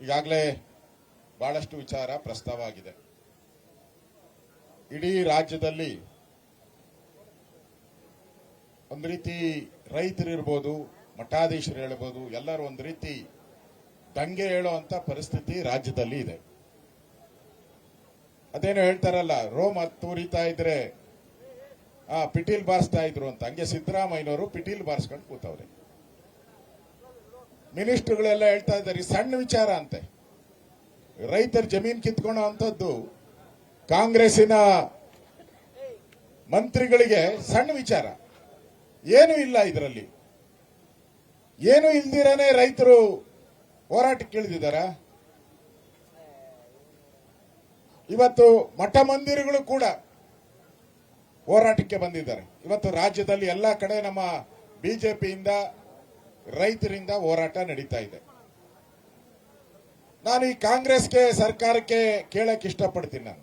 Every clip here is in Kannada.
ಈಗಾಗಲೇ ಬಹಳಷ್ಟು ವಿಚಾರ ಪ್ರಸ್ತಾವ ಆಗಿದೆ. ಇಡೀ ರಾಜ್ಯದಲ್ಲಿ ಒಂದು ರೀತಿ ರೈತರಿರ್ಬೋದು, ಮಠಾಧೀಶರು ಹೇಳ್ಬೋದು, ಎಲ್ಲರೂ ಒಂದು ರೀತಿ ದಂಗೆ ಹೇಳುವಂತ ಪರಿಸ್ಥಿತಿ ರಾಜ್ಯದಲ್ಲಿ ಇದೆ. ಅದೇನೋ ಹೇಳ್ತಾರಲ್ಲ, ರೋಮ್ ತೂರಿತಾ ಇದ್ರೆ ಪಿಟೀಲ್ ಬಾರಿಸ್ತಾ ಇದ್ರು ಅಂತ, ಹಂಗೆ ಸಿದ್ದರಾಮಯ್ಯನವರು ಪಿಟೀಲ್ ಬಾರಿಸ್ಕೊಂಡು ಕೂತವ್ರೆ. ಮಿನಿಸ್ಟರ್ಗಳೆಲ್ಲ ಹೇಳ್ತಾ ಇದ್ದಾರೆ ಸಣ್ಣ ವಿಚಾರ ಅಂತೆ. ರೈತರ ಜಮೀನ್ ಕಿತ್ಕೊಳ್ಳೋ ಅಂತದ್ದು ಕಾಂಗ್ರೆಸ್ಸಿನ ಮಂತ್ರಿಗಳಿಗೆ ಸಣ್ಣ ವಿಚಾರ. ಏನು ಇಲ್ಲ ಇದರಲ್ಲಿ. ಏನು ಇಲ್ದಿರಾನೆ ರೈತರು ಹೋರಾಟಕ್ಕೆ ಇಳಿದಿದ್ದಾರ. ಇವತ್ತು ಮಠ ಮಂದಿರಗಳು ಕೂಡ ಹೋರಾಟಕ್ಕೆ ಬಂದಿದ್ದಾರೆ. ಇವತ್ತು ರಾಜ್ಯದಲ್ಲಿ ಎಲ್ಲ ಕಡೆ ನಮ್ಮ ಬಿಜೆಪಿಯಿಂದ ರೈತರಿಂದ ಹೋರಾಟ ನಡೀತಾ ಇದೆ. ನಾನು ಈ ಕಾಂಗ್ರೆಸ್ಗೆ ಸರ್ಕಾರಕ್ಕೆ ಕೇಳಕ್ ಇಷ್ಟಪಡ್ತೀನಿ.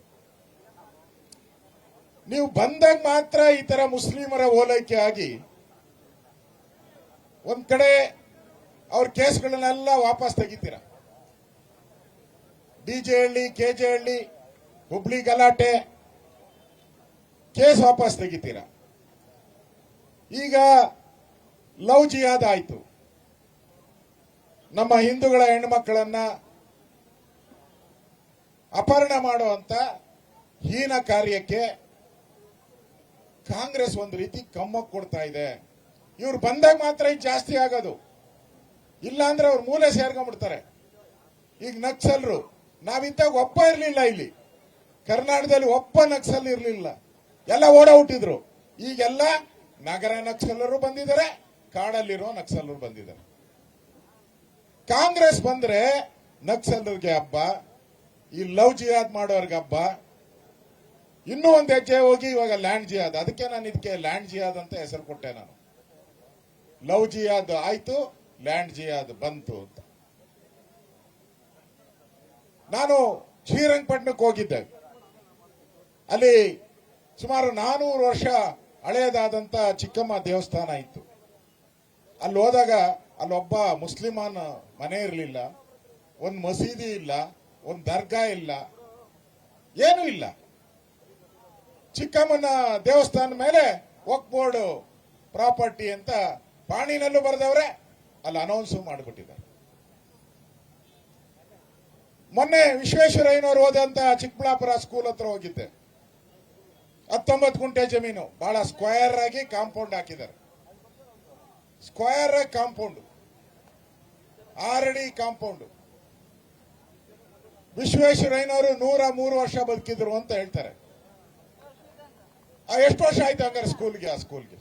ನೀವು ಬಂದಾಗ ಮಾತ್ರ ಈ ತರ ಮುಸ್ಲಿಮರ ಓಲೈಕೆ ಆಗಿ ಒಂದ್ ಕಡೆ ಅವ್ರ ಕೇಸ್ಗಳನ್ನೆಲ್ಲ ವಾಪಸ್ ತೆಗಿತೀರ. ಡಿಜೆ ಹಳ್ಳಿ, ಕೆಜೆ ಹಳ್ಳಿ, ಹುಬ್ಳಿ ಗಲಾಟೆ ಕೇಸ್ ವಾಪಸ್ ತೆಗಿತೀರ. ಈಗ ಲವ್ ಜಿಹಾದ್ ಆಯ್ತು. ನಮ್ಮ ಹಿಂದೂಗಳ ಹೆಣ್ಣುಮಕ್ಕಳನ್ನ ಅಪಹರಣ ಮಾಡುವಂತ ಹೀನ ಕಾರ್ಯಕ್ಕೆ ಕಾಂಗ್ರೆಸ್ ಒಂದು ರೀತಿ ಕಮ್ಮಕ್ ಕೊಡ್ತಾ ಇದೆ. ಇವ್ರು ಬಂದಾಗ ಮಾತ್ರ ಇದು ಜಾಸ್ತಿ ಆಗೋದು, ಇಲ್ಲ ಅಂದ್ರೆ ಅವ್ರ ಮೂಲೆ ಸೇರ್ಕೊಂಡ್ಬಿಡ್ತಾರೆ. ಈಗ ನಕ್ಸಲರು ನಾವಿದ್ದಾಗ ಒಬ್ಬ ಇರ್ಲಿಲ್ಲ, ಇಲ್ಲಿ ಕರ್ನಾಟಕದಲ್ಲಿ ಒಬ್ಬ ನಕ್ಸಲ್ ಇರ್ಲಿಲ್ಲ, ಎಲ್ಲ ಓಡಾಡ್ಬಿಟ್ಟಿದ್ರು. ಈಗೆಲ್ಲ ನಗರ ನಕ್ಸಲರು ಬಂದಿದ್ದಾರೆ, ಕಾಡಲ್ಲಿರೋ ನಕ್ಸಲರು ಬಂದಿದ್ದಾರೆ. ಕಾಂಗ್ರೆಸ್ ಬಂದ್ರೆ ನಕ್ಸಲರಿಗೆ ಹಬ್ಬ, ಈ ಲವ್ ಜಿಹಾದ್ ಮಾಡೋರ್ಗೆ ಹಬ್ಬ. ಇನ್ನೂ ಒಂದು ಹೆಜ್ಜೆ ಹೋಗಿ ಇವಾಗ ಲ್ಯಾಂಡ್ ಜಿಹಾದ್. ಅದಕ್ಕೆ ನಾನು ಇದಕ್ಕೆ ಲ್ಯಾಂಡ್ ಜಿಹಾದ್ ಅಂತ ಹೆಸರು ಕೊಟ್ಟೆ. ನಾನು ಲವ್ ಜಿಹಾದ್ ಆಯ್ತು, ಲ್ಯಾಂಡ್ ಜಿಹಾದ್ ಬಂತು ಅಂತ. ನಾನು ಶ್ರೀರಂಗಪಟ್ಟಣಕ್ಕೆ ಹೋಗಿದ್ದೆ. ಅಲ್ಲಿ ಸುಮಾರು 400 ವರ್ಷ ಹಳೆಯದಾದಂತ ಚಿಕ್ಕಮ್ಮ ದೇವಸ್ಥಾನ ಇತ್ತು. ಅಲ್ಲಿ ಹೋದಾಗ ಅಲ್ಲೊಬ್ಬ ಮುಸ್ಲಿಮಾನ್ ಮನೆ ಇರಲಿಲ್ಲ, ಒಂದು ಮಸೀದಿ ಇಲ್ಲ, ಒಂದು ದರ್ಗಾ ಇಲ್ಲ, ಏನೂ ಇಲ್ಲ. ಚಿಕ್ಕಮ್ಮನ ದೇವಸ್ಥಾನ ಮೇಲೆ ವಕ್ಫ್ ಬೋರ್ಡ್ ಪ್ರಾಪರ್ಟಿ ಅಂತ ಪಾಣಿನಲ್ಲೂ ಬರೆದವ್ರೆ, ಅಲ್ಲಿ ಅನೌನ್ಸ್ ಮಾಡಿಬಿಟ್ಟಿದ್ದಾರೆ. ಮೊನ್ನೆ ವಿಶ್ವೇಶ್ವರಯ್ಯನವರು ಹೋದಂತ ಚಿಕ್ಕಬಳ್ಳಾಪುರ ಸ್ಕೂಲ್ ಹತ್ರ ಹೋಗಿದ್ದೆ. 19 ಗುಂಟೆ ಜಮೀನು, ಬಹಳ ಸ್ಕ್ವೇರ್ ಆಗಿ ಕಾಂಪೌಂಡ್ ಹಾಕಿದ್ದಾರೆ. ಸ್ಕ್ವೇರ್ ಆಗಿ ಕಾಂಪೌಂಡ್, 6 ಅಡಿ ಕಾಂಪೌಂಡ್. ವಿಶ್ವೇಶ್ವರಯ್ಯನವರು 103 ವರ್ಷ ಬದುಕಿದ್ರು ಅಂತ ಹೇಳ್ತಾರೆ. ಎಷ್ಟು ವರ್ಷ ಆಯ್ತು ಹಂಗಾರೆ ಸ್ಕೂಲ್ಗೆ? ಆ ಸ್ಕೂಲ್ಗೆ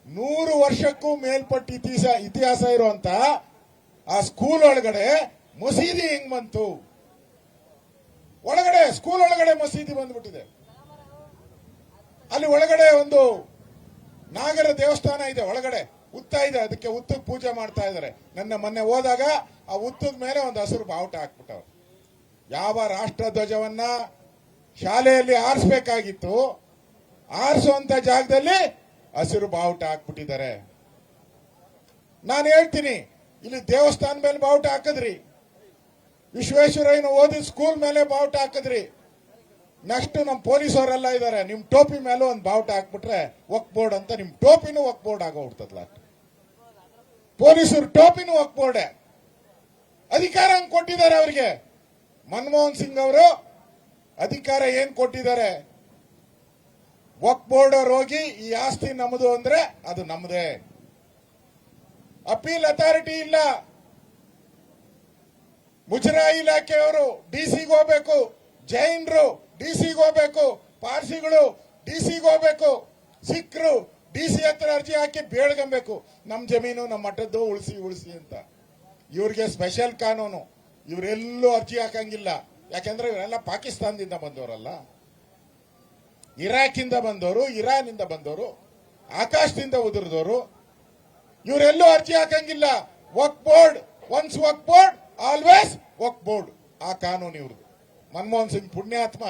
100 ವರ್ಷಕ್ಕೂ ಮೇಲ್ಪಟ್ಟ ಇತಿಹಾಸ ಇರುವಂತ ಆ ಸ್ಕೂಲ್ ಒಳಗಡೆ ಮಸೀದಿ ಹೆಂಗ್ ಬಂತು? ಒಳಗಡೆ ಸ್ಕೂಲ್ ಒಳಗಡೆ ಮಸೀದಿ ಬಂದ್ಬಿಟ್ಟಿದೆ. ಅಲ್ಲಿ ಒಳಗಡೆ ಒಂದು ನಾಗರ ದೇವಸ್ಥಾನ ಇದೆ, ಒಳಗಡೆ ಉತ್ತ ಇದೆ, ಅದಕ್ಕೆ ಉತ್ತಕ್ಕೆ ಪೂಜೆ ಮಾಡ್ತಾ ಇದ್ದಾರೆ. ಮೊನ್ನೆ ಹೋದಾಗ ಆ ಉತ್ತದ ಮೇಲೆ ಒಂದು ಹಸಿರು ಬಾವುಟ ಹಾಕ್ಬಿಟ್ಟವ್ರು. ಯಾವ ರಾಷ್ಟ್ರ ಧ್ವಜವನ್ನ ಶಾಲೆಯಲ್ಲಿ ಆರಿಸಬೇಕಾಗಿತ್ತು, ಆರಿಸುವಂತ ಜಾಗದಲ್ಲಿ ಹಸಿರು ಬಾವುಟ ಹಾಕ್ಬಿಟ್ಟಿದ್ದಾರೆ. ನಾನು ಹೇಳ್ತೀನಿ, ಇಲ್ಲಿ ದೇವಸ್ಥಾನ ಮೇಲೆ ಬಾವುಟ ಹಾಕಿದ್ರಿ, ವಿಶ್ವೇಶ್ವರಯ್ಯನ ಓದಿದ ಸ್ಕೂಲ್ ಮೇಲೆ ಬಾವುಟ ಹಾಕಿದ್ರಿ, ನೆಕ್ಸ್ಟ್ ನಮ್ಮ ಪೊಲೀಸವರೆಲ್ಲ ಇದ್ದಾರೆ, ನಿಮ್ ಟೋಪಿ ಮೇಲೂ ಒಂದು ಬಾವುಟ ಹಾಕ್ಬಿಟ್ರೆ ವಕ್ಫ್ ಬೋರ್ಡ್ ಅಂತ ನಿಮ್ ಟೋಪಿನೂ ವಕ್ಫ್ ಬೋರ್ಡ್ ಆಗೋಗ್ಬಿಡ್ತದಲ್ಲ. ಪೊಲೀಸರು ಟೋಪಿನೂ ವಕ್ಫ್ ಬೋರ್ಡ್. ಅಧಿಕಾರ ಹಂಗ್ ಕೊಟ್ಟಿದ್ದಾರೆ ಅವರಿಗೆ. ಮನಮೋಹನ್ ಸಿಂಗ್ ಅವರು ಅಧಿಕಾರ ಏನ್ ಕೊಟ್ಟಿದ್ದಾರೆ? ವಕ್ಫ್ ಬೋರ್ಡ್ ಅವ್ರು ಹೋಗಿ ಈ ಆಸ್ತಿ ನಮ್ಮದು ಅಂದ್ರೆ ಅದು ನಮ್ಮದೇ. ಅಪೀಲ್ ಅಥಾರಿಟಿ ಇಲ್ಲ. ಮುಜರಾಯಿ ಇಲಾಖೆಯವರು ಡಿಸಿಗೆ ಹೋಗ್ಬೇಕು, ಜೈನರು ಡಿಸಿಗೆ ಹೋಗ್ಬೇಕು, ಪಾರ್ಸಿಗಳು ಡಿಸಿಗೆ ಹೋಗ್ಬೇಕು, ಸಿಖ್ರು ಡಿಸಿ ಹತ್ರ ಅರ್ಜಿ ಹಾಕಿ ಬೇಡ್ಕೊಬೇಕು, ನಮ್ ಜಮೀನು ನಮ್ಮ ಮಠದ್ದು ಉಳಿಸಿ ಅಂತ. ಇವ್ರಿಗೆ ಸ್ಪೆಷಲ್ ಕಾನೂನು, ಇವರೆಲ್ಲೂ ಅರ್ಜಿ ಹಾಕಂಗಿಲ್ಲ. ಯಾಕೆಂದ್ರೆ ಇವರೆಲ್ಲ ಪಾಕಿಸ್ತಾನದಿಂದ ಬಂದವರಲ್ಲ, ಇರಾಕಿಂದ ಬಂದವರು, ಇರಾನಿಂದ ಬಂದವರು, ಆಕಾಶದಿಂದ ಉದುರಿದವರು. ಇವರೆಲ್ಲೂ ಅರ್ಜಿ ಹಾಕಂಗಿಲ್ಲ. ವಕ್ಫ್ ಬೋರ್ಡ್, ಒನ್ಸ್ ವಕ್ಫ್ ಬೋರ್ಡ್ ಆಲ್ವೇಸ್ ವಕ್ಫ್ ಬೋರ್ಡ್. ಆ ಕಾನೂನು ಇವ್ರದ್ದು. ಮನಮೋಹನ್ ಸಿಂಗ್ ಪುಣ್ಯಾತ್ಮ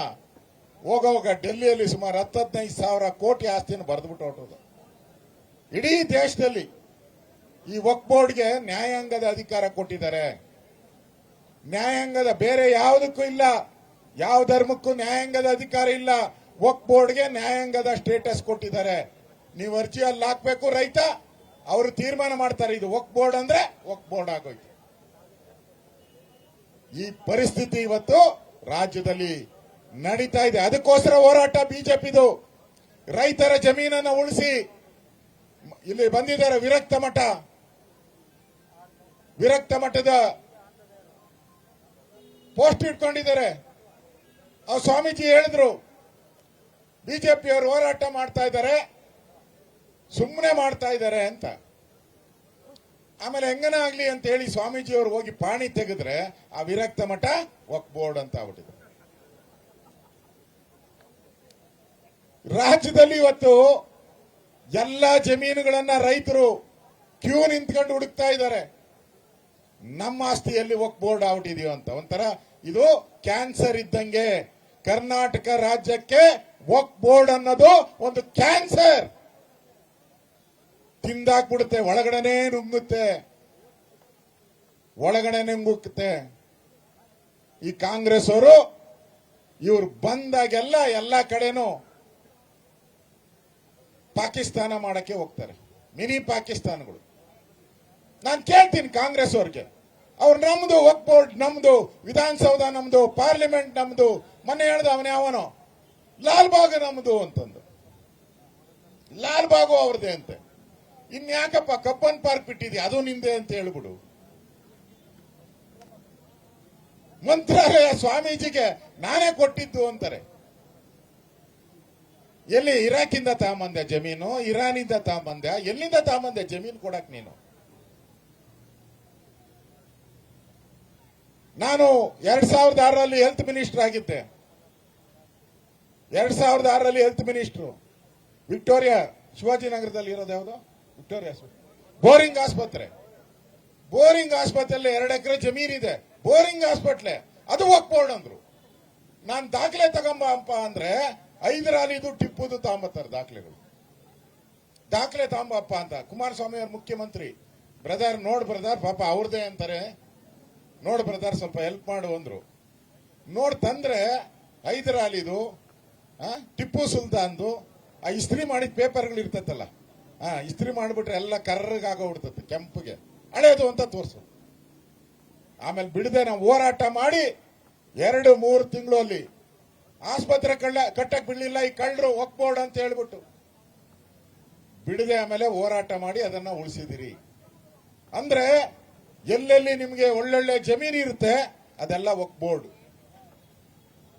ಹೋಗೋವಾಗ ಡೆಲ್ಲಿಯಲ್ಲಿ ಸುಮಾರು 10-15 ಸಾವಿರ ಕೋಟಿ ಆಸ್ತಿಯನ್ನು ಬರೆದುಬಿಟ್ಟು ಹೊರಟರು. ಇಡೀ ದೇಶದಲ್ಲಿ ಈ ವಕ್ಫ್ ಬೋರ್ಡ್ಗೆ ನ್ಯಾಯಾಂಗದ ಅಧಿಕಾರ ಕೊಟ್ಟಿದ್ದಾರೆ. ನ್ಯಾಯಾಂಗದ ಬೇರೆ ಯಾವುದಕ್ಕೂ ಇಲ್ಲ, ಯಾವ ಧರ್ಮಕ್ಕೂ ನ್ಯಾಯಾಂಗದ ಅಧಿಕಾರ ಇಲ್ಲ. ವಕ್ಫ್ ಬೋರ್ಡ್ಗೆ ನ್ಯಾಯಾಂಗದ ಸ್ಟೇಟಸ್ ಕೊಟ್ಟಿದ್ದಾರೆ. ನೀವು ಅರ್ಜಿಯಲ್ಲಿ ಹಾಕ್ಬೇಕು, ರೈತ ಅವರು ತೀರ್ಮಾನ ಮಾಡ್ತಾರೆ. ಇದು ವಕ್ಫ್ ಬೋರ್ಡ್ ಅಂದ್ರೆ ವಕ್ಫ್ ಬೋರ್ಡ್ ಆಗೋಯ್ತು. ಈ ಪರಿಸ್ಥಿತಿ ಇವತ್ತು ರಾಜ್ಯದಲ್ಲಿ ನಡೀತಾ ಇದೆ. ಅದಕ್ಕೋಸ್ಕರ ಹೋರಾಟ ಬಿಜೆಪಿದು. ರೈತರ ಜಮೀನನ್ನು ಉಳಿಸಿ ಇಲ್ಲಿ ಬಂದಿದ್ದಾರೆ. ವಿರಕ್ತ ಮಠದ ಪೋಸ್ಟ್ ಇಟ್ಕೊಂಡಿದ್ದಾರೆ. ಅವ್ರು ಸ್ವಾಮೀಜಿ ಹೇಳಿದ್ರು, ಬಿಜೆಪಿಯವರು ಹೋರಾಟ ಮಾಡ್ತಾ ಇದ್ದಾರೆ, ಸುಮ್ಮನೆ ಮಾಡ್ತಾ ಇದ್ದಾರೆ ಅಂತ. ಆಮೇಲೆ ಹೆಂಗನ ಆಗ್ಲಿ ಅಂತ ಹೇಳಿ ಸ್ವಾಮೀಜಿಯವರು ಹೋಗಿ ಪಾಣಿ ತೆಗೆದ್ರೆ ಆ ವಿರಕ್ತ ಮಠ ವಕ್ಫ್ ಬೋರ್ಡ್ ಅಂತ ಆಗ್ಬಿಟ್ಟಿದೆ. ರಾಜ್ಯದಲ್ಲಿ ಇವತ್ತು ಎಲ್ಲ ಜಮೀನುಗಳನ್ನ ರೈತರು ಕ್ಯೂ ನಿಂತ್ಕೊಂಡು ಹುಡುಕ್ತಾ ಇದ್ದಾರೆ. ನಮ್ಮ ಆಸ್ತಿಯಲ್ಲಿ ವಕ್ಫ್ ಬೋರ್ಡ್ ಆಗ್ಬಿಟ್ಟಿದೀವ ಅಂತ. ಒಂಥರ ಇದು ಕ್ಯಾನ್ಸರ್ ಇದ್ದಂಗೆ. ಕರ್ನಾಟಕ ರಾಜ್ಯಕ್ಕೆ ವಕ್ಫ್ ಬೋರ್ಡ್ ಅನ್ನೋದು ಒಂದು ಕ್ಯಾನ್ಸರ್. ತಿಂದಾಕ್ಬಿಡುತ್ತೆ, ಒಳಗಡೆನೆ ನುಂಗುತ್ತೆ. ಈ ಕಾಂಗ್ರೆಸ್ ಅವರು ಇವ್ರು ಬಂದಾಗೆಲ್ಲ ಎಲ್ಲ ಕಡೆನೂ ಪಾಕಿಸ್ತಾನ ಮಾಡಕ್ಕೆ ಹೋಗ್ತಾರೆ, ಮಿನಿ ಪಾಕಿಸ್ತಾನಗಳು. ನಾನು ಕೇಳ್ತೀನಿ ಕಾಂಗ್ರೆಸ್ ಅವ್ರಿಗೆ, ಅವ್ರು ನಮ್ದು ವಕ್ಫ್ ಬೋರ್ಡ್ ನಮ್ದು, ವಿಧಾನಸೌಧ ನಮ್ದು, ಪಾರ್ಲಿಮೆಂಟ್ ನಮ್ದು. ಮೊನ್ನೆ ಹೇಳ್ದ ಅವನೇ ಅವನು ಲಾಲ್ಬಾಗ್ ನಮ್ದು ಅಂತಂದು. ಲಾಲ್ಬಾಗು ಅವ್ರದೇ ಅಂತೆ. ಇನ್ಯಾಕಪ್ಪ ಕಬ್ಬನ್ ಪಾರ್ಕ್ ಬಿಟ್ಟಿದ್ಯಾ, ಅದು ನಿಂದೆ ಅಂತ ಹೇಳ್ಬಿಡು. ಮಂತ್ರಾಲಯ ಸ್ವಾಮೀಜಿಗೆ ನಾನೇ ಕೊಟ್ಟಿದ್ದು ಅಂತಾರೆ. ಎಲ್ಲಿ ಇರಾಕಿಂದ ತಗೊಂಬಂದೆ ಜಮೀನು, ಇರಾನಿಂದ ತಗೊಂಬಂದೆ, ಎಲ್ಲಿಂದ ತಗೊಂಬಂದೆ ಜಮೀನು ಕೊಡಕ್ ನೀನು? ನಾನು 2006ರಲ್ಲಿ ಹೆಲ್ತ್ ಮಿನಿಸ್ಟರ್ ಆಗಿದ್ದೆ. 2006ರಲ್ಲಿ ಹೆಲ್ತ್ ಮಿನಿಸ್ಟರ್. ವಿಕ್ಟೋರಿಯಾ ಶಿವಾಜಿನಗರದಲ್ಲಿ ಇರೋದು ಯಾವುದು? ವಿಕ್ಟೋರಿಯಾ ಬೋರಿಂಗ್ ಆಸ್ಪತ್ರೆಯಲ್ಲಿ 2 ಎಕರೆ ಜಮೀನಿದೆ. ಬೋರಿಂಗ್ ಆಸ್ಪತ್ರೆ ಅದು ವಕ್ಫ್ ಬೋರ್ಡ್ ಅಂದ್ರು. ನಾನು ದಾಖಲೆ ತಗೊಂಬಪ್ಪ ಅಂದ್ರೆ ಹೈದರಾಲಿದು ಟಿಪ್ಪುದು ತಗೊಂಬತ್ತಾರೆ ದಾಖಲೆ ತಗೊಂಬಪ್ಪ ಅಂತ. ಕುಮಾರಸ್ವಾಮಿ ಅವರು ಮುಖ್ಯಮಂತ್ರಿ. ಬ್ರದರ್ ಪಾಪ ಅವ್ರದೇ ಅಂತಾರೆ. ಬ್ರದರ್ ಸ್ವಲ್ಪ ಹೆಲ್ಪ್ ಮಾಡು ಅಂದ್ರು. ತಂದ್ರೆ ಹೈದರಾಲಿದು, ಟಿಪ್ಪು ಸುಲ್ತಾನ್ದು ಆ ಇಸ್ತ್ರಿ ಮಾಡಿದ ಪೇಪರ್ಗಳು ಇರ್ತತ್ತಲ್ಲ, ಇಸ್ತ್ರಿ ಮಾಡಿಬಿಟ್ರೆ ಎಲ್ಲ ಕರ್ರಗಾಗೋಗ್ಬಿಡ್ತದೆ, ಕೆಂಪಗೆ ಹಳೇದು ಅಂತ ತೋರ್ಸು. ಆಮೇಲೆ ಬಿಡದೆ ನಾವು ಹೋರಾಟ ಮಾಡಿ 2-3 ತಿಂಗಳು ಅಲ್ಲಿ ಆಸ್ಪತ್ರೆ ಕಟ್ಟಕ್ ಬಿಡ್ಲಿಲ್ಲ ಈ ಕಳ್ಳರು, ವಕ್ಫ್ ಬೋರ್ಡ್ ಅಂತ ಹೇಳ್ಬಿಟ್ಟು ಬಿಡದೆ ಆಮೇಲೆ ಹೋರಾಟ ಮಾಡಿ ಅದನ್ನ ಉಳಿಸಿದಿರಿ. ಅಂದ್ರೆ ಎಲ್ಲೆಲ್ಲಿ ನಿಮಗೆ ಒಳ್ಳೊಳ್ಳೆ ಜಮೀನು ಇರುತ್ತೆ ಅದೆಲ್ಲ ವಕ್ಫ್ ಬೋರ್ಡ್.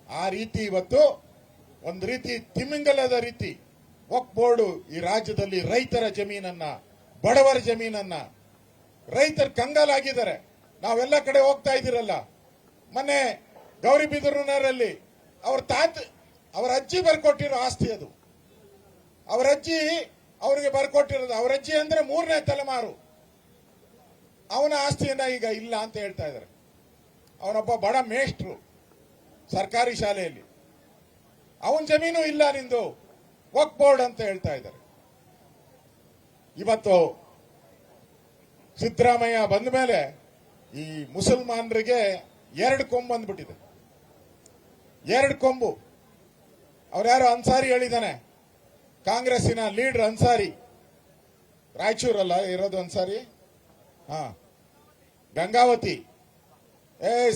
ಆ ರೀತಿ ಇವತ್ತು ಒಂದು ರೀತಿ ತಿಮಿಂಗಲದ ರೀತಿ ವಕ್ಫ್ ಬೋರ್ಡ್ ಈ ರಾಜ್ಯದಲ್ಲಿ ರೈತರ ಜಮೀನನ್ನ, ಬಡವರ ಜಮೀನನ್ನ, ರೈತರು ಕಂಗಾಲಾಗಿದ್ದಾರೆ. ನಾವೆಲ್ಲ ಕಡೆ ಹೋಗ್ತಾ ಇದ್ದೀರಲ್ಲ. ಮೊನ್ನೆ ಗೌರಿಬಿದನೂರಲ್ಲಿ ಅವರ ಅಜ್ಜಿ ಬರ್ಕೊಟ್ಟಿರೋ ಆಸ್ತಿ ಅದು. ಅವರ ಅಜ್ಜಿ ಅವರಿಗೆ ಬರ್ಕೊಟ್ಟಿರೋದು. ಅವರ ಅಜ್ಜಿ ಅಂದ್ರೆ 3ನೇ ತಲೆಮಾರು. ಅವನ ಆಸ್ತಿಯನ್ನ ಈಗ ಇಲ್ಲ ಅಂತ ಹೇಳ್ತಾ ಇದ್ದಾರೆ. ಅವನೊಬ್ಬ ಬಡ ಮೇಷ್ಟ್ರು ಸರ್ಕಾರಿ ಶಾಲೆಯಲ್ಲಿ. ಅವನ ಜಮೀನು ಇಲ್ಲ ನಿಂದು, ವಕ್ಫ್ ಬೋರ್ಡ್ ಅಂತ ಹೇಳ್ತಾ ಇದ್ದಾರೆ. ಇವತ್ತು ಸಿದ್ದರಾಮಯ್ಯ ಬಂದ ಮೇಲೆ ಈ ಮುಸಲ್ಮಾನರಿಗೆ 2 ಕೊಂಬು ಬಂದ್ಬಿಟ್ಟಿದೆ. 2 ಕೊಂಬು. ಅವ್ರ್ಯಾರು ಅನ್ಸಾರಿ ಹೇಳಿದಾನೆ, ಕಾಂಗ್ರೆಸ್ಸಿನ ಲೀಡರ್ ಅನ್ಸಾರಿ. ರಾಯಚೂರಲ್ಲ ಇರೋದು ಅನ್ಸಾರಿ, ಗಂಗಾವತಿ.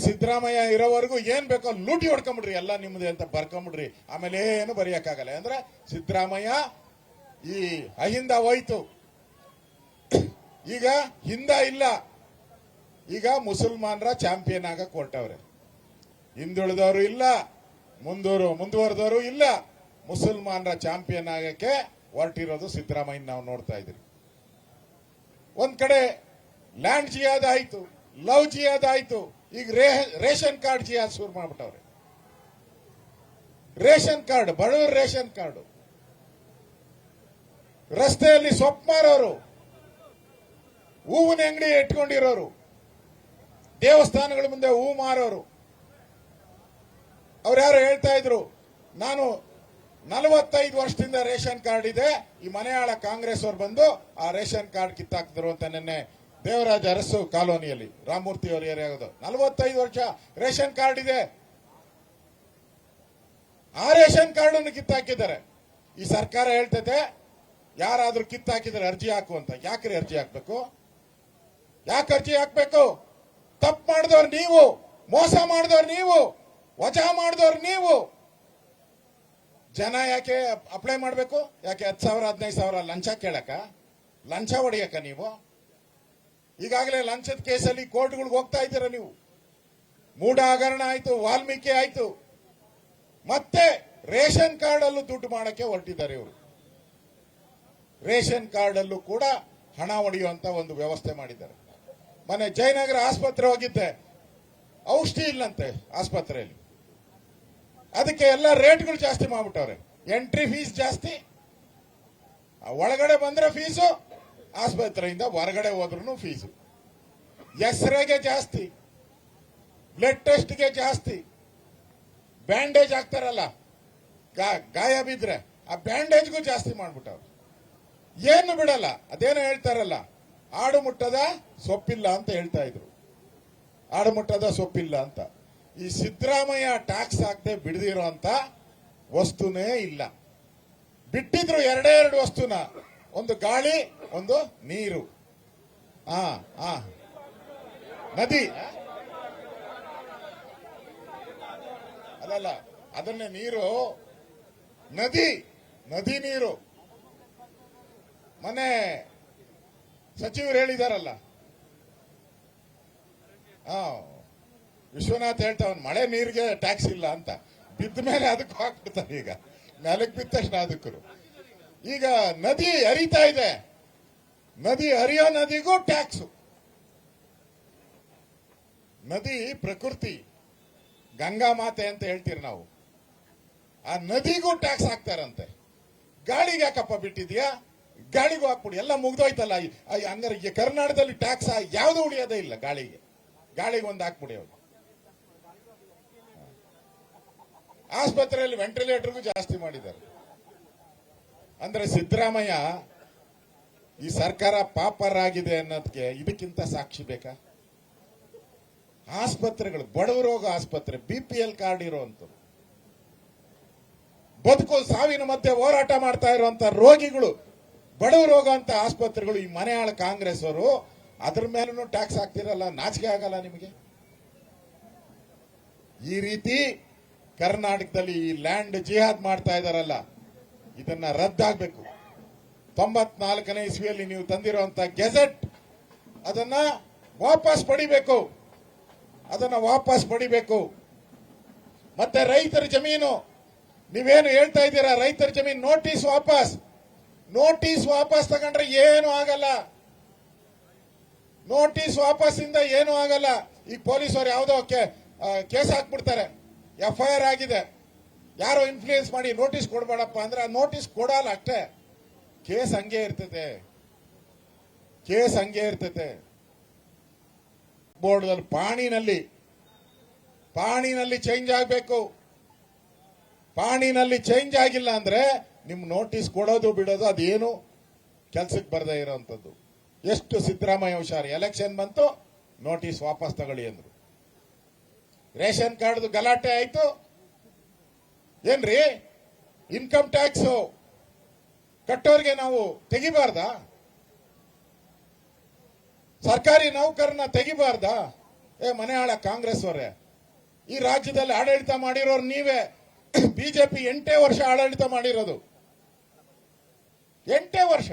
ಸಿದ್ದರಾಮಯ್ಯ ಇರೋವರೆಗೂ ಏನ್ ಬೇಕೋ ಲೂಟಿ ಹೊಡ್ಕೊಂಬಿಡ್ರಿ, ಎಲ್ಲ ನಿಮ್ದೆ ಅಂತ ಬರ್ಕೊಂಬಿಡ್ರಿ, ಆಮೇಲೆ ಏನು ಬರೆಯಕ್ಕಾಗಲ್ಲ. ಅಂದ್ರೆ ಸಿದ್ದರಾಮಯ್ಯ ಈ ಅಹಿಂದ ಹೋಯ್ತು, ಈಗ ಹಿಂದ ಇಲ್ಲ. ಈಗ ಮುಸಲ್ಮಾನರ ಚಾಂಪಿಯನ್ ಆಗಕ್ ಹೊರಟವ್ರೆ. ಹಿಂದುಳಿದವರು ಇಲ್ಲ, ಮುಂದುವರೆದವರು ಇಲ್ಲ, ಮುಸಲ್ಮಾನರ ಚಾಂಪಿಯನ್ ಆಗಕ್ಕೆ ಹೊರಟಿರೋದು ಸಿದ್ದರಾಮಯ್ಯ ನಾವು ನೋಡ್ತಾ ಇದ್ರಿ. ಒಂದ್ ಕಡೆ ಲ್ಯಾಂಡ್ ಜಿಯಾದ ಆಯ್ತು, ಲವ್ ಜಿಯಾದ ಆಯ್ತು, ಈಗ ರೇಷನ್ ಕಾರ್ಡ್ ಜಿಯಾದ ಶುರು ಮಾಡ್ಬಿಟ್ಟವ್ರೆ. ರೇಷನ್ ಕಾರ್ಡ್, ಬಡವರ ರೇಷನ್ ಕಾರ್ಡ್. ರಸ್ತೆಯಲ್ಲಿ ಸೊಪ್ಪು ಮಾರೋರು, ಹೂವಿನ ಅಂಗಡಿ ಇಟ್ಕೊಂಡಿರೋರು, ದೇವಸ್ಥಾನಗಳ ಮುಂದೆ ಹೂ ಮಾರೋರು, ಅವ್ರ್ಯಾರು ಹೇಳ್ತಾ ಇದ್ರು, ನಾನು 45 ವರ್ಷದಿಂದ ರೇಷನ್ ಕಾರ್ಡ್ ಇದೆ, ಈ ಮನೆಯಾಳ ಕಾಂಗ್ರೆಸ್ ಅವರು ಬಂದು ಆ ರೇಷನ್ ಕಾರ್ಡ್ ಕಿತ್ತಾಕಿದ್ರು ಅಂತ ನಿನ್ನೆ ದೇವರಾಜ ಅರಸು ಕಾಲೋನಿಯಲ್ಲಿ ರಾಮಮೂರ್ತಿ ಅವರ ಏರಿಯಾಗೋದು 45 ವರ್ಷ ರೇಷನ್ ಕಾರ್ಡ್ ಇದೆ. ಆ ರೇಷನ್ ಕಾರ್ಡ್ ಅನ್ನು ಕಿತ್ತಾಕಿದ್ದಾರೆ. ಈ ಸರ್ಕಾರ ಹೇಳ್ತೈತೆ ಯಾರಾದ್ರೂ ಕಿತ್ತಾಕಿದ್ರೆ ಅರ್ಜಿ ಹಾಕು ಅಂತ. ಯಾಕ್ರಿ ಅರ್ಜಿ ಹಾಕ್ಬೇಕು? ಯಾಕೆ ಅರ್ಜಿ ಹಾಕ್ಬೇಕು? ತಪ್ಪು ಮಾಡಿದವ್ರು ನೀವು, ಮೋಸ ಮಾಡಿದವ್ರು ನೀವು, ವಜಾ ಮಾಡಿದವ್ರು ನೀವು. ಜನ ಯಾಕೆ ಅಪ್ಲೈ ಮಾಡಬೇಕು? ಯಾಕೆ 10,000 15,000 ಲಂಚ ಕೇಳಕ, ಲಂಚ ಹೊಡಿಯಕ? ನೀವು ಈಗಾಗಲೇ ಲಂಚದ ಕೇಸಲ್ಲಿ ಕೋರ್ಟ್ಗಳಿಗೆ ಹೋಗ್ತಾ ಇದ್ದೀರಾ ನೀವು. ಮೂಢ ಹಗರಣ ಆಯ್ತು, ವಾಲ್ಮೀಕಿ ಆಯ್ತು, ಮತ್ತೆ ರೇಷನ್ ಕಾರ್ಡ್ ಅಲ್ಲೂ ದುಡ್ಡು ಮಾಡಕ್ಕೆ ಹೊರಟಿದ್ದಾರೆ ಇವರು. ರೇಷನ್ ಕಾರ್ಡ್ ಅಲ್ಲೂ ಕೂಡ ಹಣ ಹೊಡೆಯುವಂತ ಒಂದು ವ್ಯವಸ್ಥೆ ಮಾಡಿದ್ದಾರೆ. ಮೊನ್ನೆ ಜಯನಗರ ಆಸ್ಪತ್ರೆ ಹೋಗಿದ್ದೆ, ಔಷಧಿ ಇಲ್ಲಂತೆ ಆಸ್ಪತ್ರೆಯಲ್ಲಿ. ಅದಕ್ಕೆ ಎಲ್ಲ ರೇಟ್ಗಳು ಜಾಸ್ತಿ ಮಾಡ್ಬಿಟ್ಟವ್ರೆ. ಎಂಟ್ರಿ ಫೀಸ್ ಜಾಸ್ತಿ, ಒಳಗಡೆ ಬಂದ್ರೆ ಫೀಸು, ಆಸ್ಪತ್ರೆಯಿಂದ ಹೊರಗಡೆ ಹೋದ್ರೂ ಫೀಸು. ಎಕ್ಸ್ರೇಗೆ ಜಾಸ್ತಿ, ಬ್ಲಡ್ ಟೆಸ್ಟ್ಗೆ ಜಾಸ್ತಿ, ಬ್ಯಾಂಡೇಜ್ ಹಾಕ್ತಾರಲ್ಲ ಗಾಯ ಬಿದ್ರೆ ಆ ಬ್ಯಾಂಡೇಜ್ಗೂ ಜಾಸ್ತಿ ಮಾಡ್ಬಿಟ್ಟವ್ರು. ಏನು ಬಿಡಲ್ಲ. ಅದೇನೋ ಹೇಳ್ತಾರಲ್ಲ, ಆಡು ಮುಟ್ಟದ ಸೊಪ್ಪಿಲ್ಲ ಅಂತ ಹೇಳ್ತಾ ಇದ್ರು. ಆಡು ಮುಟ್ಟದ ಸೊಪ್ಪಿಲ್ಲ ಅಂತ. ಈ ಸಿದ್ದರಾಮಯ್ಯ ಟ್ಯಾಕ್ಸ್ ಹಾಕದೆ ಬಿಡದಿರೋ ಅಂತ ವಸ್ತುನೇ ಇಲ್ಲ. ಬಿಟ್ಟಿದ್ರು ಎರಡೇ ಎರಡು ವಸ್ತುನ, ಒಂದು ಗಾಳಿ, ಒಂದು ನೀರು. ನದಿ ಅಲ್ಲಲ್ಲ, ಅದನ್ನೇ ನೀರು, ನದಿ ನೀರು. ಮೊನ್ನೆ ಸಚಿವರು ಹೇಳಿದಾರಲ್ಲ, ವಿಶ್ವನಾಥ್ ಹೇಳ್ತಾವನ್ ಮಳೆ ನೀರಿಗೆ ಟ್ಯಾಕ್ಸ್ ಇಲ್ಲ ಅಂತ. ಬಿದ್ದ ಮೇಲೆ ಅದಕ್ಕೂ ಹಾಕ್ಬಿಡ್ತಾರೆ. ಈಗ ನೆಲಕ್ಕೆ ಬಿದ್ದ ತಕ್ಷಣ ಅದಕ್ಕೂ. ಈಗ ನದಿ ಹರಿತಾ ಇದೆ, ನದಿ ಹರಿಯೋ ನದಿಗೂ ಟ್ಯಾಕ್ಸ್. ನದಿ ಪ್ರಕೃತಿ, ಗಂಗಾ ಮಾತೆ ಅಂತ ಹೇಳ್ತೀರಿ ನಾವು. ಆ ನದಿಗೂ ಟ್ಯಾಕ್ಸ್ ಹಾಕ್ತಾರಂತೆ. ಗಾಳಿಗೆ ಯಾಕಪ್ಪ ಬಿಟ್ಟಿದ್ಯಾ? ಗಾಳಿಗೂ ಹಾಕ್ಬಿಡಿ, ಎಲ್ಲ ಮುಗ್ದೋಯ್ತಲ್ಲ. ಹಂಗಾರೆ ಕರ್ನಾಟಕದಲ್ಲಿ ಟ್ಯಾಕ್ಸ್ ಯಾವ್ದು ಉಳಿಯೋದೇ ಇಲ್ಲ. ಗಾಳಿಗೆ ಒಂದು ಹಾಕ್ಬಿಡಿ. ಅವ್ರು ಆಸ್ಪತ್ರೆಯಲ್ಲಿ ವೆಂಟಿಲೇಟರ್ಗೂ ಜಾಸ್ತಿ ಮಾಡಿದ್ದಾರೆ. ಅಂದ್ರೆ ಸಿದ್ದರಾಮಯ್ಯ ಈ ಸರ್ಕಾರ ಪಾಪರಾಗಿದೆ ಅನ್ನೋದಕ್ಕೆ ಇದಕ್ಕಿಂತ ಸಾಕ್ಷಿ ಬೇಕಾ? ಆಸ್ಪತ್ರೆಗಳು, ಬಡವ ರೋಗ ಆಸ್ಪತ್ರೆ, BPL ಕಾರ್ಡ್ ಇರುವಂತದ್ದು, ಬದುಕು ಸಾವಿನ ಮಧ್ಯೆ ಹೋರಾಟ ಮಾಡ್ತಾ ಇರುವಂತ ರೋಗಿಗಳು, ಬಡವ ರೋಗ ಅಂತ ಆಸ್ಪತ್ರೆಗಳು. ಈ ಮನೆಯಾಳ ಕಾಂಗ್ರೆಸ್ ಅವರು ಅದ್ರ ಮೇಲೂ ಟ್ಯಾಕ್ಸ್ ಹಾಕ್ತಿರಲ್ಲ, ನಾಚಿಕೆ ಆಗಲ್ಲ ನಿಮಗೆ? ಈ ರೀತಿ ಕರ್ನಾಟಕದಲ್ಲಿ ಈ ಲ್ಯಾಂಡ್ ಜಿಹಾದ್ ಮಾಡ್ತಾ ಇದಾರಲ್ಲ, ಇದನ್ನ ರದ್ದಾಗಬೇಕು. 94ನೇ ಇಸ್ವಿಯಲ್ಲಿ ನೀವು ತಂದಿರುವಂತ ಗೆಜೆಟ್ ಅದನ್ನ ವಾಪಸ್ ಪಡಿಬೇಕು. ಮತ್ತೆ ರೈತರ ಜಮೀನು, ನೀವೇನು ಹೇಳ್ತಾ ಇದ್ದೀರಾ, ರೈತರ ಜಮೀನು ನೋಟಿಸ್ ವಾಪಸ್ ತಗೊಂಡ್ರೆ ಏನು ಆಗಲ್ಲ. ನೋಟಿಸ್ ವಾಪಸ್ಸಿಂದ ಏನು ಆಗಲ್ಲ. ಈಗ ಪೊಲೀಸರು ಯಾವುದೋ ಕೇಸ್ ಹಾಕ್ಬಿಡ್ತಾರೆ, FIR ಆಗಿದೆ, ಯಾರೋ ಇನ್ಫ್ಲೂಯೆನ್ಸ್ ಮಾಡಿ ನೋಟಿಸ್ ಕೊಡಬೇಡಪ್ಪ ಅಂದ್ರೆ ನೋಟಿಸ್ ಕೊಡಲ್ಲ ಅಷ್ಟೇ. ಕೇಸ್ ಹಂಗೆ ಇರ್ತೈತೆ. ಬೋರ್ಡ್ನಲ್ಲಿ ಪಾಣಿನಲ್ಲಿ ಚೇಂಜ್ ಆಗಬೇಕು. ಪಾಣಿನಲ್ಲಿ ಚೇಂಜ್ ಆಗಿಲ್ಲ ಅಂದ್ರೆ ನಿಮ್ ನೋಟಿಸ್ ಕೊಡೋದು ಬಿಡೋದು ಅದೇನು ಕೆಲ್ಸಕ್ಕೆ ಬರದೇ ಇರೋಂಥದ್ದು. ಎಷ್ಟು ಸಿದ್ದರಾಮಯ್ಯ ಹುಷಾರು, ಎಲೆಕ್ಷನ್ ಬಂತು ನೋಟಿಸ್ ವಾಪಸ್ ತಗೊಳ್ಳಿ ಅಂದ್ರು. ರೇಷನ್ ಕಾರ್ಡ್ ಗಲಾಟೆ ಆಯ್ತು, ಏನ್ರಿ ಇನ್ಕಮ್ ಟ್ಯಾಕ್ಸ್ ಕಟ್ಟೋರ್ಗೆ ನಾವು ತೆಗಿಬಾರ್ದಾ? ಸರ್ಕಾರಿ ನೌಕರನ್ನ ತೆಗಿಬಾರ್ದಾ? ಮನೆಯಾಳ ಕಾಂಗ್ರೆಸ್ ಅವರೇ, ಈ ರಾಜ್ಯದಲ್ಲಿ ಆಡಳಿತ ಮಾಡಿರೋರು ನೀವೇ. ಬಿಜೆಪಿ 8 ವರ್ಷ ಆಡಳಿತ ಮಾಡಿರೋದು, 8 ವರ್ಷ.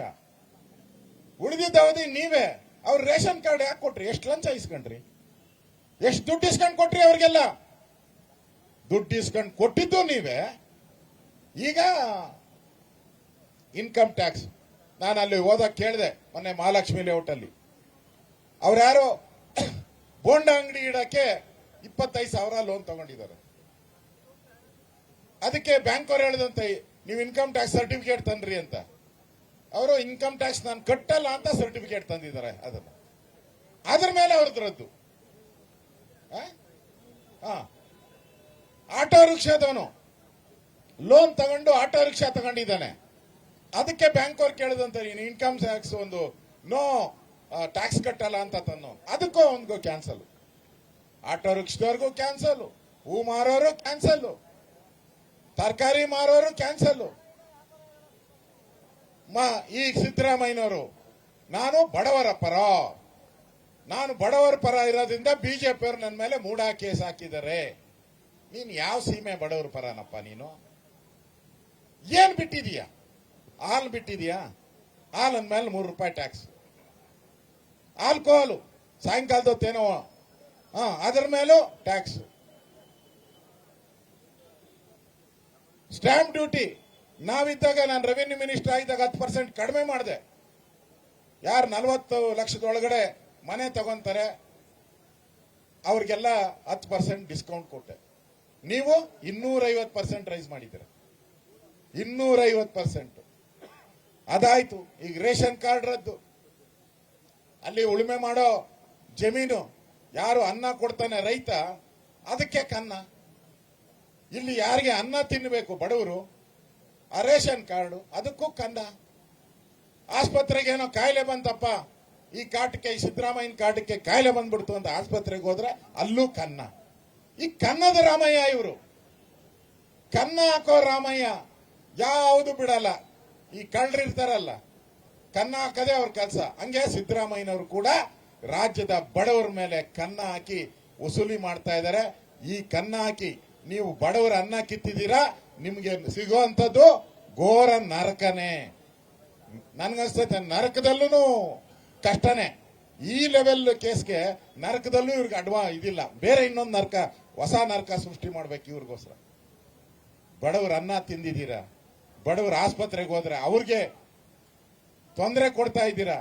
ಉಳಿದಿದ್ದ ಅವಧಿ ನೀವೇ. ಅವ್ರ ರೇಷನ್ ಕಾರ್ಡ್ ಯಾಕೆ ಕೊಟ್ರಿ? ಎಷ್ಟು ಲಂಚ ಇಸ್ಕೊಂಡ್ರಿ? ಎಷ್ಟು ದುಡ್ಡು ಇಸ್ಕೊಂಡು ಕೊಟ್ರಿ? ಅವ್ರಿಗೆಲ್ಲ ದುಡ್ಡು ಇಸ್ಕೊಂಡು ಕೊಟ್ಟಿದ್ದು ನೀವೇ. ಈಗ ಇನ್ಕಮ್ ಟ್ಯಾಕ್ಸ್, ನಾನು ಅಲ್ಲಿ ಹೋದಾಗ ಕೇಳಿದೆ ಮೊನ್ನೆ ಮಹಾಲಕ್ಷ್ಮಿ ಲೇಔಟ್ ಅಲ್ಲಿ, ಅವ್ರು ಯಾರೋ ಬೋಂಡ ಅಂಗಡಿ ಇಡಕ್ಕೆ 25,000 ಲೋನ್ ತಗೊಂಡಿದ್ದಾರೆ. ಅದಕ್ಕೆ ಬ್ಯಾಂಕ್ ಅವ್ರು ಹೇಳಿದಂತೆ ನೀವು ಇನ್ಕಮ್ ಟ್ಯಾಕ್ಸ್ ಸರ್ಟಿಫಿಕೇಟ್ ತಂದ್ರಿ ಅಂತ. ಅವರು ಇನ್ಕಮ್ ಟ್ಯಾಕ್ಸ್ ನಾನು ಕಟ್ಟಲ್ಲ ಅಂತ ಸರ್ಟಿಫಿಕೇಟ್ ತಂದಿದ್ದಾರೆ. ಅದ್ರ ಮೇಲೆ ಅವ್ರದ್ದು ರದ್ದು. ಆಟೋ ರಿಕ್ಷಾದವನು ಲೋನ್ ತಗೊಂಡು ಆಟೋ ರಿಕ್ಷಾ ತಗೊಂಡಿದ್ದಾನೆ. ಅದಕ್ಕೆ ಬ್ಯಾಂಕ್ ಅವ್ರು ಕೇಳಿದಂತೆ ನೀನು ಇನ್ಕಮ್ ಟ್ಯಾಕ್ಸ್ ಒಂದು ನೋ ಟ್ಯಾಕ್ಸ್ ಕಟ್ಟಲ್ಲ ಅಂತ ತನ್ನೋ, ಅದಕ್ಕೂ ಅವನಿಗೂ ಕ್ಯಾನ್ಸಲ್. ಆಟೋ ರಿಕ್ಷದವ್ರಿಗೂ ಕ್ಯಾನ್ಸಲ್, ಹೂ ಮಾರೋರು ಕ್ಯಾನ್ಸಲ್, ತರಕಾರಿ ಮಾರೋರು ಕ್ಯಾನ್ಸಲ್. ಈಗ ಸಿದ್ದರಾಮಯ್ಯನವರು ನಾನು ಬಡವರ ಪರ ಇರೋದ್ರಿಂದ ಬಿಜೆಪಿಯವರು ನನ್ನ ಮೇಲೆ ಮೂಡಾ ಕೇಸ್ ಹಾಕಿದ್ದಾರೆ. ನೀನ್ ಯಾವ ಸೀಮೆ ಬಡವರ ಪರನಪ್ಪ ನೀನು? ಏನ್ ಬಿಟ್ಟಿದೀಯ? ಹಾಲು ಬಿಟ್ಟಿದೀಯಾ? ಹಾಲ್ ಅಂದ್ಮೇಲೆ ₹3 ಟ್ಯಾಕ್ಸ್. ಆಲ್ಕೋಹಾಲು ಸಾಯಂಕಾಲದೊತ್ತೇನೋ ಅದರ ಮೇಲೂ ಟ್ಯಾಕ್ಸ್. ಸ್ಟಾಂಪ್ ಡ್ಯೂಟಿ ನಾವಿದ್ದಾಗ, ನಾನು ರೆವಿನ್ಯೂ ಮಿನಿಸ್ಟರ್ ಆಗಿದ್ದಾಗ 10% ಕಡಿಮೆ ಮಾಡಿದೆ. ಯಾರು 40 ಲಕ್ಷದೊಳಗಡೆ ಮನೆ ತಗೊಂತಾರೆ ಅವ್ರಿಗೆಲ್ಲ 10% ಡಿಸ್ಕೌಂಟ್ ಕೊಟ್ಟೆ. ನೀವು 250% ರೈಸ್ ಮಾಡಿದ್ದೀರ. 250%. ಅದಾಯ್ತು. ಈಗ ರೇಷನ್ ಕಾರ್ಡ್ ರದ್ದು. ಅಲ್ಲಿ ಉಳುಮೆ ಮಾಡೋ ಜಮೀನು ಯಾರು ಅನ್ನ ಕೊಡ್ತಾನೆ ರೈತ, ಅದಕ್ಕೆ ಕನ್ನ. ಇಲ್ಲಿ ಯಾರಿಗೆ ಅನ್ನ ತಿನ್ನಬೇಕು ಬಡವರು, ಆ ರೇಷನ್ ಕಾರ್ಡು ಅದಕ್ಕೂ ಕನ್ನ. ಆಸ್ಪತ್ರೆಗೆ ಏನೋ ಕಾಯಿಲೆ ಬಂತಪ್ಪ, ಈ ಕಾಟಕ್ಕೆ, ಈ ಸಿದ್ದರಾಮಯ್ಯನ ಕಾಟಕ್ಕೆ ಕಾಯಿಲೆ ಬಂದ್ಬಿಡ್ತು ಅಂತ ಆಸ್ಪತ್ರೆಗೆ ಹೋದ್ರೆ ಅಲ್ಲೂ ಕನ್ನ. ಈ ಕನ್ನದ ರಾಮಯ್ಯ ಇವರು, ಕನ್ನ ಹಾಕೋ ರಾಮಯ್ಯ ಯಾವುದು ಬಿಡಲ್ಲ. ಈ ಕಳ್ಳರಿರ್ತಾರಲ್ಲ, ಕನ್ನ ಹಾಕದೆ ಅವ್ರ ಕೆಲಸ. ಹಂಗೆ ಸಿದ್ದರಾಮಯ್ಯನವರು ಕೂಡ ರಾಜ್ಯದ ಬಡವರ ಮೇಲೆ ಕನ್ನ ಹಾಕಿ ವಸೂಲಿ ಮಾಡ್ತಾ ಇದ್ದಾರೆ. ಈ ಕನ್ನ ಹಾಕಿ ನೀವು ಬಡವರ ಅನ್ನ ಕಿತ್ತಿದ್ದೀರಾ, ನಿಮ್ಗೆ ಸಿಗುವಂತದ್ದು ಘೋರ ನರಕನೇ. ನನ್ಗನ್ಸ್ತೈತೆ ನರಕದಲ್ಲೂ ಕಷ್ಟನೇ. ಈ ಲೆವೆಲ್ ಕೇಸ್ಗೆ ನರಕದಲ್ಲೂ ಇವ್ರಿಗೆ ಇದಿಲ್ಲ, ಬೇರೆ ಇನ್ನೊಂದು ನರಕ, ಹೊಸ ನರಕ ಸೃಷ್ಟಿ ಮಾಡ್ಬೇಕು ಇವ್ರಿಗೋಸ್ಕರ. ಬಡವರ ಅನ್ನ ತಿಂದಿದ್ದೀರಾ, ಬಡವರ ಆಸ್ಪತ್ರೆಗೆ ಹೋದ್ರೆ ಅವ್ರಿಗೆ ತೊಂದರೆ ಕೊಡ್ತಾ ಇದ್ದೀರಾ.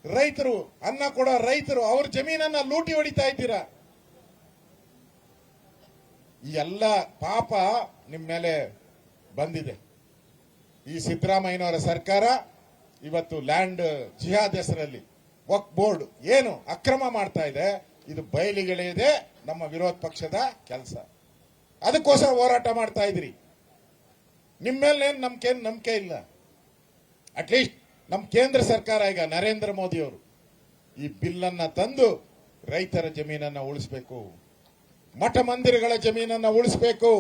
ರೈತರು, ಅನ್ನ ಕೊಡೋ ರೈತರು, ಅವ್ರ ಜಮೀನನ್ನ ಲೂಟಿ ಹೊಡಿತಾ ಇದ್ದೀರಾ. ಈ ಎಲ್ಲ ಪಾಪ ನಿಮ್ ಮೇಲೆ ಬಂದಿದೆ. ಈ ಸಿದ್ದರಾಮಯ್ಯನವರ ಸರ್ಕಾರ ಇವತ್ತು ಲ್ಯಾಂಡ್ ಜಿಹಾದ್ ಹೆಸರಲ್ಲಿ ವಕ್ಫ್ ಬೋರ್ಡ್ ಏನು ಅಕ್ರಮ ಮಾಡ್ತಾ ಇದೆ, ಇದು ಬಯಲಿಗೆಳೆಯದೆ ನಮ್ಮ ವಿರೋಧ ಪಕ್ಷದ ಕೆಲಸ. ಅದಕ್ಕೋಸ್ಕರ ಹೋರಾಟ ಮಾಡ್ತಾ ಇದ್ರಿ. ನಿಮ್ಮ ಮೇಲೆ ನಂಬಿಕೆ ಇಲ್ಲ. ಅಟ್ಲೀಸ್ಟ್ ನಮ್ಮ ಕೇಂದ್ರ ಸರ್ಕಾರ ಈಗ ನರೇಂದ್ರ ಮೋದಿ ಅವರು ಈ ಬಿಲ್ ಅನ್ನ ತಂದು ರೈತರ ಜಮೀನನ್ನ ಉಳಿಸಬೇಕು, ಮಠ ಮಂದಿರಗಳ ಜಮೀನನ್ನ ಉಳಿಸಬೇಕು,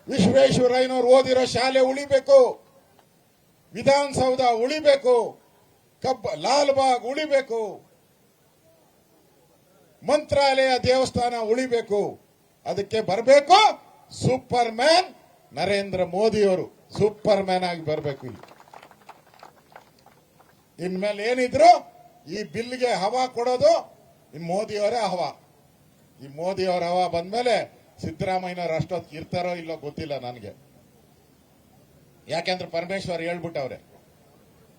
ವಿಶ್ವೇಶ್ವರಯ್ಯನವರು ಓದಿರೋ ಶಾಲೆ ಉಳಿಬೇಕು, ವಿಧಾನಸೌಧ ಉಳಿಬೇಕು, ಲಾಲ್ಬಾಗ್ ಉಳಿಬೇಕು, ಮಂತ್ರಾಲಯ ದೇವಸ್ಥಾನ ಉಳಿಬೇಕು. ಅದಕ್ಕೆ ಬರಬೇಕು ಸೂಪರ್ ಮ್ಯಾನ್ ನರೇಂದ್ರ ಮೋದಿ ಅವರು, ಸೂಪರ್ ಮ್ಯಾನ್ ಆಗಿ ಬರಬೇಕು. ಇಲ್ಲಿ ಇನ್ಮೇಲೆ ಏನಿದ್ರು ಈ ಬಿಲ್ಗೆ ಹವಾ ಕೊಡೋದು ಈ ಮೋದಿಯವರೇ ಹವಾ. ಈ ಮೋದಿಯವರ ಹವಾ ಬಂದ್ಮೇಲೆ ಸಿದ್ದರಾಮಯ್ಯನವರು ಅಷ್ಟೊತ್ತು ಇರ್ತಾರೋ ಇಲ್ಲೋ ಗೊತ್ತಿಲ್ಲ ನನಗೆ. ಯಾಕೆಂದ್ರೆ ಪರಮೇಶ್ವರ್ ಹೇಳ್ಬಿಟ್ಟವ್ರೆ,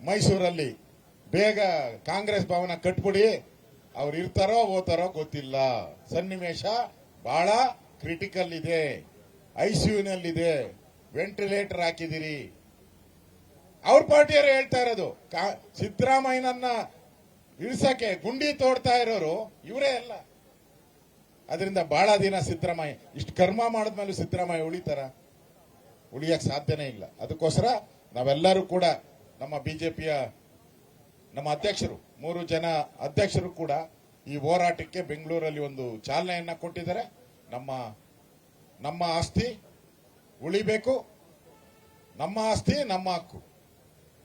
ಮೈಸೂರಲ್ಲಿ ಬೇಗ ಕಾಂಗ್ರೆಸ್ ಭವನ ಕಟ್ಬಿಡಿ, ಅವ್ರು ಇರ್ತಾರೋ ಹೋತಾರೋ ಗೊತ್ತಿಲ್ಲ, ಸನ್ನಿವೇಶ ಬಹಳ ಕ್ರಿಟಿಕಲ್ ಇದೆ, ಐಸಿಯುನಲ್ಲಿದೆ, ವೆಂಟಿಲೇಟರ್ ಹಾಕಿದಿರಿ. ಅವ್ರ ಪಾರ್ಟಿಯವರು ಹೇಳ್ತಾ ಇರೋದು ಸಿದ್ದರಾಮಯ್ಯನನ್ನ ಇಳಿಸಕ್ಕೆ ಗುಂಡಿ ತೋಡ್ತಾ ಇರೋರು ಇವರೇ ಅಲ್ಲ. ಅದರಿಂದ ಬಹಳ ದಿನ ಸಿದ್ದರಾಮಯ್ಯ ಇಷ್ಟು ಕರ್ಮ ಮಾಡಿದ್ಮೇಲೆ ಸಿದ್ದರಾಮಯ್ಯ ಉಳಿಯಕ್ ಸಾಧ್ಯನೇ ಇಲ್ಲ. ಅದಕ್ಕೋಸ್ಕರ ನಾವೆಲ್ಲರೂ ಕೂಡ ನಮ್ಮ ಬಿಜೆಪಿಯ ನಮ್ಮ ಅಧ್ಯಕ್ಷರು 3 ಜನ ಅಧ್ಯಕ್ಷರು ಕೂಡ ಈ ಹೋರಾಟಕ್ಕೆ ಬೆಂಗಳೂರಲ್ಲಿ ಒಂದು ಚಾಲನೆಯನ್ನ ಕೊಟ್ಟಿದ್ದಾರೆ. ನಮ್ಮ ಆಸ್ತಿ ಉಳಿಬೇಕು, ನಮ್ಮ ಆಸ್ತಿ ನಮ್ಮ ಹಕ್ಕು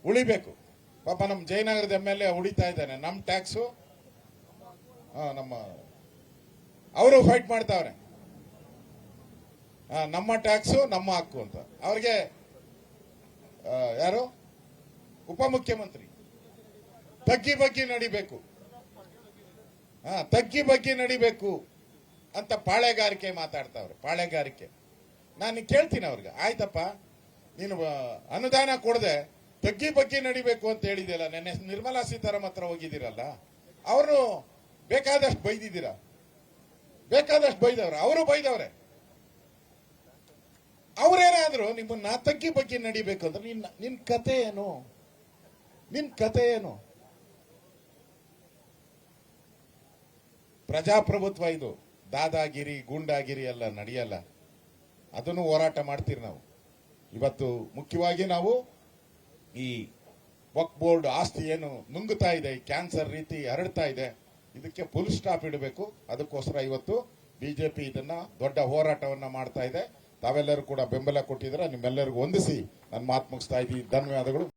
ಉಳಿಬೇಕು. ಪಾಪ ನಮ್ಮ ಜಯನಗರದ MLA ಉಳಿತಾ ಇದ್ದಾನೆ, ನಮ್ಮ ಟ್ಯಾಕ್ಸು ನಮ್ಮ ಅವರು ಫೈಟ್ ಮಾಡ್ತಾವ್ರೆ, ನಮ್ಮ ಟ್ಯಾಕ್ಸು ನಮ್ಮ ಹಕ್ಕು ಅಂತ. ಅವ್ರಿಗೆ ಯಾರು ಉಪಮುಖ್ಯಮಂತ್ರಿ ತಗ್ಗಿ ನಡಿಬೇಕು, ತಗ್ಗಿ ನಡಿಬೇಕು ಅಂತ ಪಾಳೆಗಾರಿಕೆ ಮಾತಾಡ್ತಾವ್ರೆ. ಪಾಳೆಗಾರಿಕೆ ನಾನು ಕೇಳ್ತೀನಿ ಅವ್ರಿಗೆ, ಆಯ್ತಪ್ಪ ನೀನು ಅನುದಾನ ಕೊಡದೆ ತಗ್ಗಿ ನಡಿಬೇಕು ಅಂತ ಹೇಳಿದೆಯಲ್ಲ, ನೆನ್ನೆ ನಿರ್ಮಲಾ ಸೀತಾರಾಮನ್ ಹತ್ರ ಹೋಗಿದ್ದೀರಲ್ಲ, ಅವರು ಬೇಕಾದಷ್ಟು ಬೈದಿದ್ದೀರಾ, ಬೇಕಾದಷ್ಟು ಬೈದವ್ರೆ, ಅವರು ಬೈದವ್ರೆ. ಅವ್ರೇನಾದ್ರು ನಿಮ್ಮನ್ನ ತಗ್ಗಿ ನಡಿಬೇಕು ಅಂದ್ರೆ ನಿನ್ ಕತೆ ಏನು? ನಿನ್ ಕತೆ ಏನು? ಪ್ರಜಾಪ್ರಭುತ್ವ ಇದು, ದಾದಾಗಿರಿ ಗೂಂಡಾಗಿರಿ ಎಲ್ಲ ನಡೆಯಲ್ಲ. ಅದನ್ನು ಹೋರಾಟ ಮಾಡ್ತೀರಿ ನಾವು. ಇವತ್ತು ಮುಖ್ಯವಾಗಿ ನಾವು ಈ ವಕ್ಫ್ ಬೋರ್ಡ್ ಆಸ್ತಿ ಏನು ನುಂಗುತ್ತಾ ಇದೆ, ಕ್ಯಾನ್ಸರ್ ರೀತಿ ಹರಡ್ತಾ ಇದೆ, ಇದಕ್ಕೆ ಫುಲ್ ಸ್ಟಾಪ್ ಇಡಬೇಕು. ಅದಕ್ಕೋಸ್ಕರ ಇವತ್ತು ಬಿಜೆಪಿ ಇದನ್ನ ದೊಡ್ಡ ಹೋರಾಟವನ್ನ ಮಾಡ್ತಾ ಇದೆ. ತಾವೆಲ್ಲರೂ ಕೂಡ ಬೆಂಬಲ ಕೊಟ್ಟಿದ್ರೆ ನಿಮ್ಮೆಲ್ಲರಿಗೂ ವಂದಿಸಿ ನನ್ನ ಮಾತು ಮುಗಿಸ್ತಾ ಇದ್ದೀನಿ. ಧನ್ಯವಾದಗಳು.